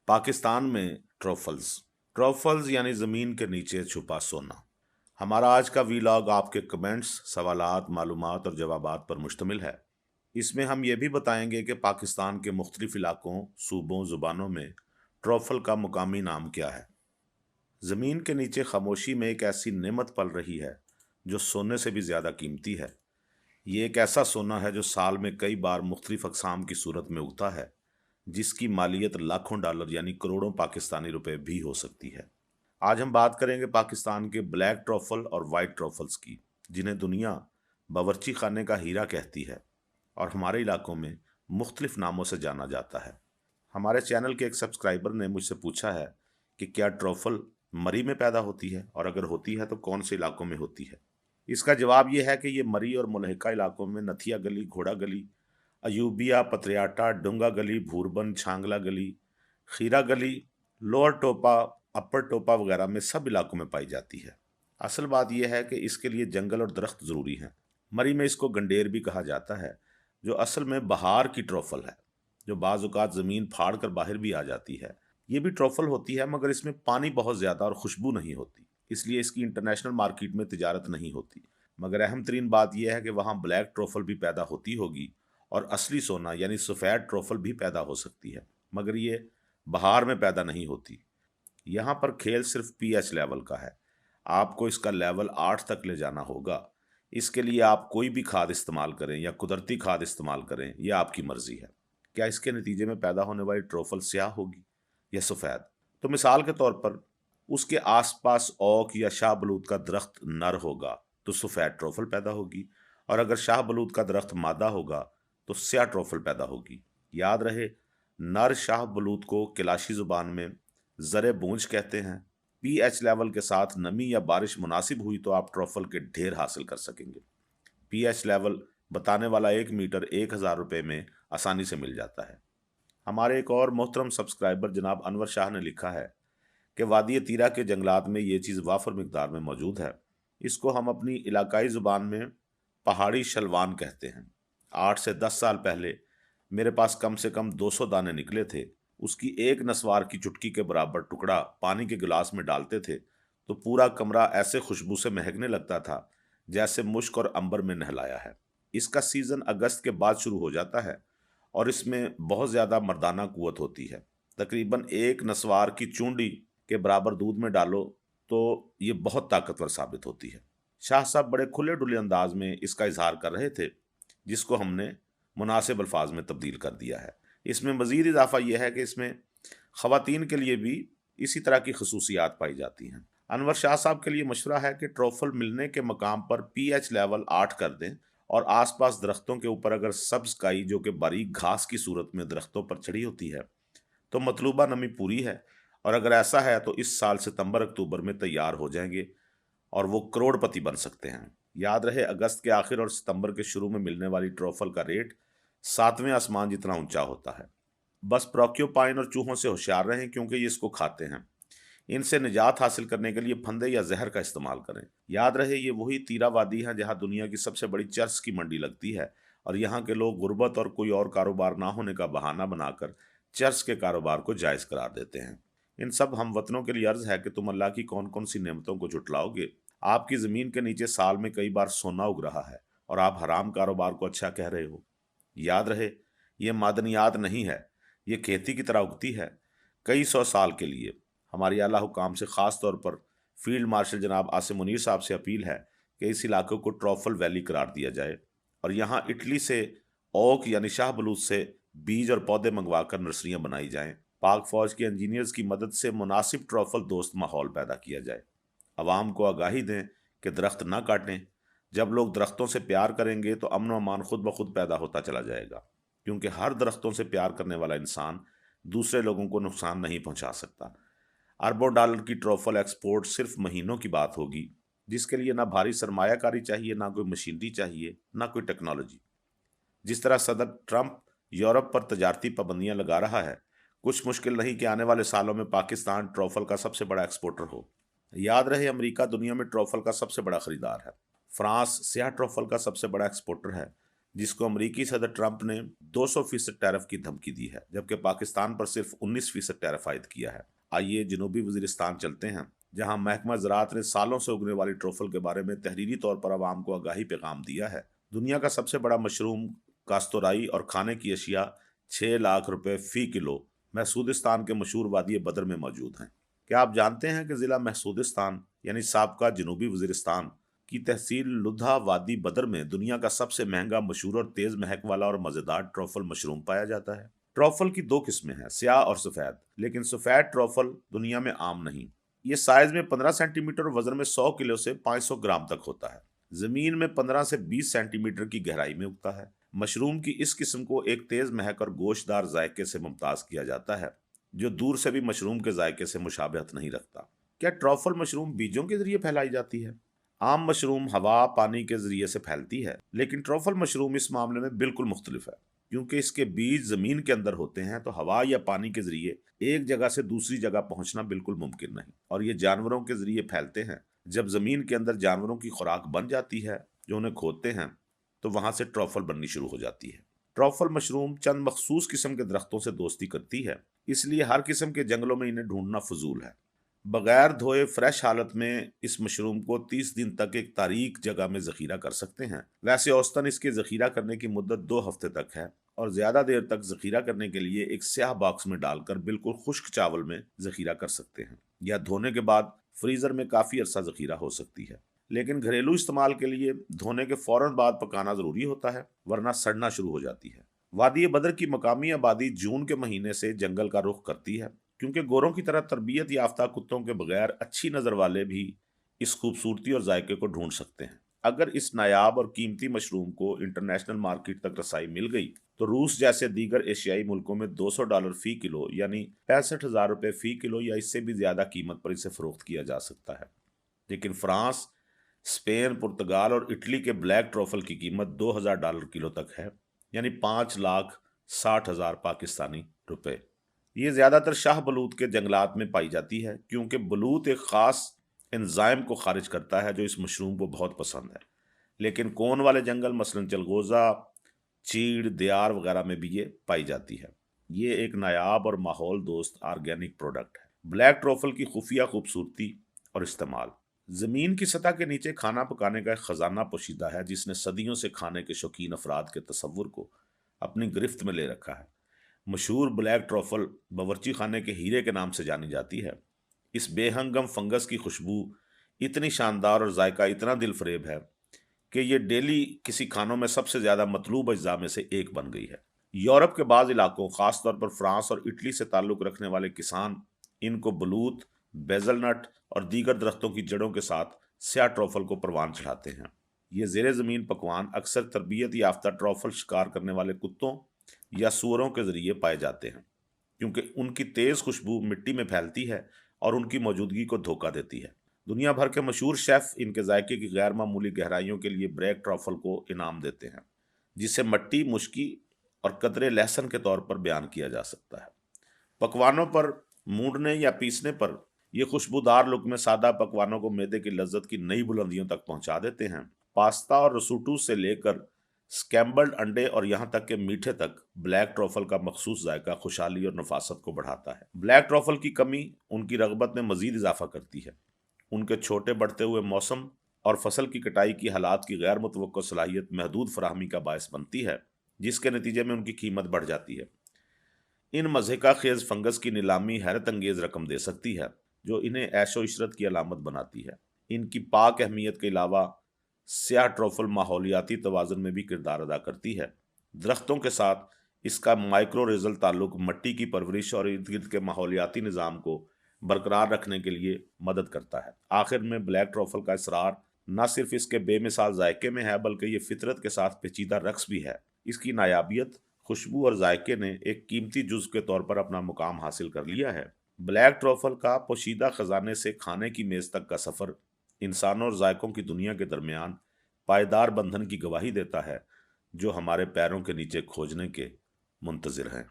पाकिस्तान में ट्रफल्स यानी ज़मीन के नीचे छुपा सोना। हमारा आज का वीलॉग आपके कमेंट्स, सवालात, मालूमात और जवाबात पर मुश्तमिल है। इसमें हम ये भी बताएंगे कि पाकिस्तान के मुख्तलिफ इलाकों, सूबों, ज़ुबानों में ट्रफल का मुकामी नाम क्या है। ज़मीन के नीचे खामोशी में एक ऐसी नेमत पल रही है जो सोने से भी ज़्यादा कीमती है। ये एक ऐसा सोना है जो साल में कई बार मुख्तलिफ अक़साम की सूरत में उगता है, जिसकी मालियत लाखों डॉलर यानी करोड़ों पाकिस्तानी रुपए भी हो सकती है। आज हम बात करेंगे पाकिस्तान के ब्लैक ट्रफल और वाइट ट्रफल्स की, जिन्हें दुनिया बावर्ची खाने का हीरा कहती है और हमारे इलाकों में मुख्तलिफ नामों से जाना जाता है। हमारे चैनल के एक सब्सक्राइबर ने मुझसे पूछा है कि क्या ट्रफल मरी में पैदा होती है, और अगर होती है तो कौन से इलाकों में होती है। इसका जवाब यह है कि ये मरी और मुलहिका इलाकों में नथिया गली, घोड़ा गली, अयूबिया, पतरियाटा, डुंगा गली, भूरबन, छांगला गली, खीरा गली, लोअर टोपा, अपर टोपा वगैरह में सब इलाकों में पाई जाती है। असल बात यह है कि इसके लिए जंगल और दरख्त ज़रूरी हैं। मरी में इसको गंडेर भी कहा जाता है, जो असल में बहार की ट्रफल है, जो बाज़ औक़ात ज़मीन फाड़ कर बाहर भी आ जाती है। ये भी ट्रफल होती है, मगर इसमें पानी बहुत ज़्यादा और खुशबू नहीं होती, इसलिए इसकी इंटरनेशनल मार्केट में तिजारत नहीं होती। मगर अहम तरीन बात यह है कि वहाँ ब्लैक ट्रफल भी पैदा होती होगी और असली सोना यानी सफ़ेद ट्रफल भी पैदा हो सकती है, मगर ये बहार में पैदा नहीं होती। यहाँ पर खेल सिर्फ पीएच लेवल का है। आपको इसका लेवल 8 तक ले जाना होगा। इसके लिए आप कोई भी खाद इस्तेमाल करें या कुदरती खाद इस्तेमाल करें, यह आपकी मर्जी है। क्या इसके नतीजे में पैदा होने वाली ट्रफल स्याह होगी या सफ़ेद? तो मिसाल के तौर पर उसके आसपास ओक या शाह बलूत का दरख्त नर होगा तो सफ़ेद ट्रफल पैदा होगी, और अगर शाह बलूत का दरख्त मादा होगा तो स्याह ट्रफल पैदा होगी। याद रहे, नर शाह बलूत को किलाशी ज़ुबान में ज़रे बूंज कहते हैं। पीएच लेवल के साथ नमी या बारिश मुनासिब हुई तो आप ट्रफल के ढेर हासिल कर सकेंगे। पीएच लेवल बताने वाला 1 मीटर 1000 रुपये में आसानी से मिल जाता है। हमारे एक और मोहतरम सब्सक्राइबर जनाब अनवर शाह ने लिखा है कि वादी तीरा के जंगलात में ये चीज़ वाफर मिकदार में मौजूद है। इसको हम अपनी इलाकाई ज़ुबान में पहाड़ी शलवान कहते हैं। 8 से 10 साल पहले मेरे पास कम से कम 200 दाने निकले थे। उसकी एक नस्वार की चुटकी के बराबर टुकड़ा पानी के गिलास में डालते थे तो पूरा कमरा ऐसे खुशबू से महकने लगता था जैसे मुश्क और अंबर में नहलाया है। इसका सीज़न अगस्त के बाद शुरू हो जाता है और इसमें बहुत ज़्यादा मर्दाना कुव्वत होती है। तकरीबन एक नस्वार की चूंडी के बराबर दूध में डालो तो ये बहुत ताकतवर साबित होती है। शाह साहब बड़े खुले डुले अंदाज में इसका इजहार कर रहे थे, जिसको हमने मुनासिब अल्फाज में तब्दील कर दिया है। इसमें मज़ीद इजाफा यह है कि इसमें ख़वातीन के लिए भी इसी तरह की खसूसियात पाई जाती हैं। अनवर शाह साहब के लिए मशवरा है कि ट्रफल मिलने के मकाम पर पीएच लेवल 8 कर दें, और आसपास दरख्तों के ऊपर अगर सब्ज़ काई जो कि बारीक घास की सूरत में दरख्तों पर चढ़ी होती है तो मतलूबा नमी पूरी है, और अगर ऐसा है तो इस साल सितंबर अक्टूबर में तैयार हो जाएंगे और वो करोड़पति बन सकते हैं। याद रहे, अगस्त के आखिर और सितंबर के शुरू में मिलने वाली ट्रफल का रेट 7वें आसमान जितना ऊंचा होता है। बस प्रोक्यूपाइन और चूहों से होशियार रहें, क्योंकि ये इसको खाते हैं। इनसे निजात हासिल करने के लिए फंदे या जहर का इस्तेमाल करें। याद रहे, ये वही तीरा वादी है जहाँ दुनिया की सबसे बड़ी चर्च की मंडी लगती है, और यहाँ के लोग गुर्बत और कोई और कारोबार ना होने का बहाना बनाकर चर्च के कारोबार को जायज़ करार देते हैं। इन सब हम वतनों के लिए अर्ज़ है कि तुम अल्लाह की कौन कौन सी नेमतों को झुटलाओगे। आपकी ज़मीन के नीचे साल में कई बार सोना उग रहा है और आप हराम कारोबार को अच्छा कह रहे हो। याद रहे, ये मादनियात नहीं है, ये खेती की तरह उगती है। कई सौ साल के लिए हमारी आला हुकाम से ख़ास तौर पर फील्ड मार्शल जनाब आसिम मुनीर साहब से अपील है कि इस इलाके को ट्रफल वैली करार दिया जाए, और यहाँ इटली से ओक यानी शाह बलूत से बीज और पौधे मंगवा कर नर्सरियाँ बनाई जाएँ। पाक फ़ौज के इंजीनियर्स की मदद से मुनासिब ट्रफल दोस्त माहौल पैदा किया जाए। अवाम को आगाही दें कि दरख्त ना काटें। जब लोग दरख्तों से प्यार करेंगे तो अमन व अमान खुद ब खुद पैदा होता चला जाएगा, क्योंकि हर दरख्तों से प्यार करने वाला इंसान दूसरे लोगों को नुकसान नहीं पहुंचा सकता। अरबों डॉलर की ट्रफल एक्सपोर्ट सिर्फ महीनों की बात होगी, जिसके लिए ना भारी सरमायाकारी चाहिए, ना कोई मशीनरी चाहिए, ना कोई टेक्नोलॉजी। जिस तरह सदर ट्रंप यूरोप पर तजारती पाबंदियां लगा रहा है, कुछ मुश्किल नहीं कि आने वाले सालों में पाकिस्तान ट्रफल का सबसे बड़ा एक्सपोर्टर हो। याद रहे, अमेरिका दुनिया में ट्रफल का सबसे बड़ा खरीदार है। फ्रांस स्याह ट्रफल का सबसे बड़ा एक्सपोर्टर है, जिस को अमरीकी सदर ट्रंप ने 200% टैरिफ की धमकी दी है, जबकि पाकिस्तान पर सिर्फ 19% टैरिफ आयद किया है। आइए जनूबी वजीरिस्तान चलते हैं, जहां महकमा ज़राअत ने सालों से उगने वाली ट्रफल के बारे में तहरीरी तौर पर आवाम को आगाही पैगाम दिया है। दुनिया का सबसे बड़ा मशरूम, कास्तोराई और खाने की अशिया 6 लाख रुपए फी किलो महसूदिस्तान के मशहूर वादी बदर में मौजूद हैं। क्या आप जानते हैं कि ज़िला महसूदिस्तान यानी साबका जनूबी वजीरिस्तान की तहसील लुधा वादी बदर में दुनिया का सबसे महंगा, मशहूर और तेज महक वाला और मजेदार ट्रफल मशरूम पाया जाता है। ट्रफल की 2 किस्में हैं, स्याह और सफेद, लेकिन सफेद ट्रफल दुनिया में आम नहीं। ये साइज में 15 सेंटीमीटर और वजन में 100 किलो से 500 ग्राम तक होता है। जमीन में 15 से 20 सेंटीमीटर की गहराई में उगता है। मशरूम की इस किस्म को एक तेज महक और गोश्तदार जायके से मुमताज किया जाता है, जो दूर से भी मशरूम के जायके से मुशाबहत नहीं रखता। क्या ट्रफल मशरूम बीजों के जरिए फैलाई जाती है? आम मशरूम हवा, पानी के जरिए से फैलती है, लेकिन ट्रफल मशरूम इस मामले में बिल्कुल मुख्तलिफ है। क्योंकि इसके बीज जमीन के अंदर होते हैं, तो हवा या पानी के जरिए एक जगह से दूसरी जगह पहुंचना बिल्कुल मुमकिन नहीं, और ये जानवरों के जरिए फैलते हैं। जब जमीन के अंदर जानवरों की खुराक बन जाती है जो उन्हें खोदते हैं, तो वहां से ट्रफल बननी शुरू हो जाती है। ट्रफल मशरूम चंद मखसूस किस्म के दरख्तों से दोस्ती करती है, इसलिए हर किस्म के जंगलों में इन्हें ढूंढना फजूल है। बगैर धोए फ्रेश हालत में इस मशरूम को 30 दिन तक एक तारीक जगह में जखीरा कर सकते हैं। वैसे औसतन इसके जखीरा करने की मुद्दत 2 हफ्ते तक है, और ज्यादा देर तक जखीरा करने के लिए एक स्याह बॉक्स में डालकर बिल्कुल खुश्क चावल में जखीरा कर सकते हैं, या धोने के बाद फ्रीजर में काफी अरसा जखीरा हो सकती है। लेकिन घरेलू इस्तेमाल के लिए धोने के फौरन बाद पकाना जरूरी होता है, वरना सड़ना शुरू हो जाती है। वादी बदर की मकामी आबादी जून के महीने से जंगल का रुख करती है, क्योंकि गोरों की तरह तरबियत याफ्ता कुत्तों के बगैर अच्छी नज़र वाले भी इस खूबसूरती और जायके को ढूंढ सकते हैं। अगर इस नायाब और कीमती मशरूम को इंटरनेशनल मार्केट तक रसाई मिल गई, तो रूस जैसे दीगर एशियाई मुल्कों में $200 फी किलो यानी 65,000 रुपये फी किलो या इससे भी ज़्यादा कीमत पर इसे फ़रोख्त किया जा सकता है। लेकिन फ्रांस, स्पेन, पुर्तगाल और इटली के ब्लैक ट्रफल की कीमत $2,000 किलो तक है, यानी 5,60,000 पाकिस्तानी रुपए। ये ज़्यादातर शाह बलूत के जंगलात में पाई जाती है, क्योंकि बलूत एक ख़ास एंजाइम को खारिज करता है जो इस मशरूम को बहुत पसंद है। लेकिन कोन वाले जंगल, मसलन चलगोज़ा, चीड़, दियार वगैरह में भी ये पाई जाती है। ये एक नायाब और माहौल दोस्त ऑर्गेनिक प्रोडक्ट है। ब्लैक ट्रफल की खुफिया खूबसूरती और इस्तेमाल। ज़मीन की सतह के नीचे खाना पकाने का एक ख़जाना पोशीदा है, जिसने सदियों से खाने के शौकीन अफराद के तसव्वुर को अपनी गिरफ्त में ले रखा है। मशहूर ब्लैक ट्रफल बावर्ची खाने के हीरे के नाम से जानी जाती है। इस बेहंगम फंगस की खुशबू इतनी शानदार और जायका इतना दिल फरेब है कि ये डेली किसी खानों में सबसे ज़्यादा मतलूब अज्जा में से एक बन गई है। यूरोप के बाज़ इलाकों, ख़ासतौर पर फ्रांस और इटली से ताल्लुक़ रखने वाले किसान इनको बलूत, बेजल नट और दीगर दरख्तों की जड़ों के साथ स्याह ट्रफल को परवान चढ़ाते हैं। ये ज़ेरे ज़मीन पकवान अक्सर तरबियत याफ्ता ट्रफल शिकार करने वाले कुत्तों या सूअरों के ज़रिए पाए जाते हैं, क्योंकि उनकी तेज़ खुशबू मिट्टी में फैलती है और उनकी मौजूदगी को धोखा देती है। दुनिया भर के मशहूर शेफ़ इनके जायके की गैर मामूली गहराइयों के लिए ब्लैक ट्रफल को इनाम देते हैं, जिसे मट्टी, मुश्की और कतरे लहसुन के तौर पर बयान किया जा सकता है। पकवानों पर मूंडने या पीसने पर यह खुशबूदार लुक में सादा पकवानों को मैदे की लज्जत की नई बुलंदियों तक पहुंचा देते हैं। पास्ता और रसूटू से लेकर स्कैम्बल्ड अंडे और यहाँ तक के मीठे तक, ब्लैक ट्रफल का मखसूस जायका खुशहाली और नफासत को बढ़ाता है। ब्लैक ट्रफल की कमी उनकी रगबत में मजीद इजाफा करती है। उनके छोटे बढ़ते हुए मौसम और फसल की कटाई की हालात की गैर मुतवक्को सलाहियत महदूद फराहमी का बायस बनती है, जिसके नतीजे में उनकी कीमत बढ़ जाती है। इन मज़हका खेज फंगस की नीलामी हैरत अंगेज रकम दे सकती है, जो इन्हें ऐशो इशरत की अलामत बनाती है। इनकी पाक अहमियत के अलावा स्याह ट्रफल माहौलियाती तवाज़ुन में भी किरदार अदा करती है। दरख्तों के साथ इसका माइक्रो रेजल ताल्लुक मट्टी की परवरिश और इर्द गिर्द के माहौलियाती निज़ाम को बरकरार रखने के लिए मदद करता है। आखिर में ब्लैक ट्रफल का इसरार न सिर्फ इसके बेमिसाल जायके में है, बल्कि ये फितरत के साथ पेचीदा रक्स भी है। इसकी नायाबियत, खुशबू और जायके ने एक कीमती जुज़ के तौर पर अपना मुकाम हासिल कर लिया है। ब्लैक ट्रफल का पोशीदा खजाने से खाने की मेज़ तक का सफ़र इंसानों और जायकों की दुनिया के दरमियान पायदार बंधन की गवाही देता है, जो हमारे पैरों के नीचे खोजने के मुंतज़िर हैं।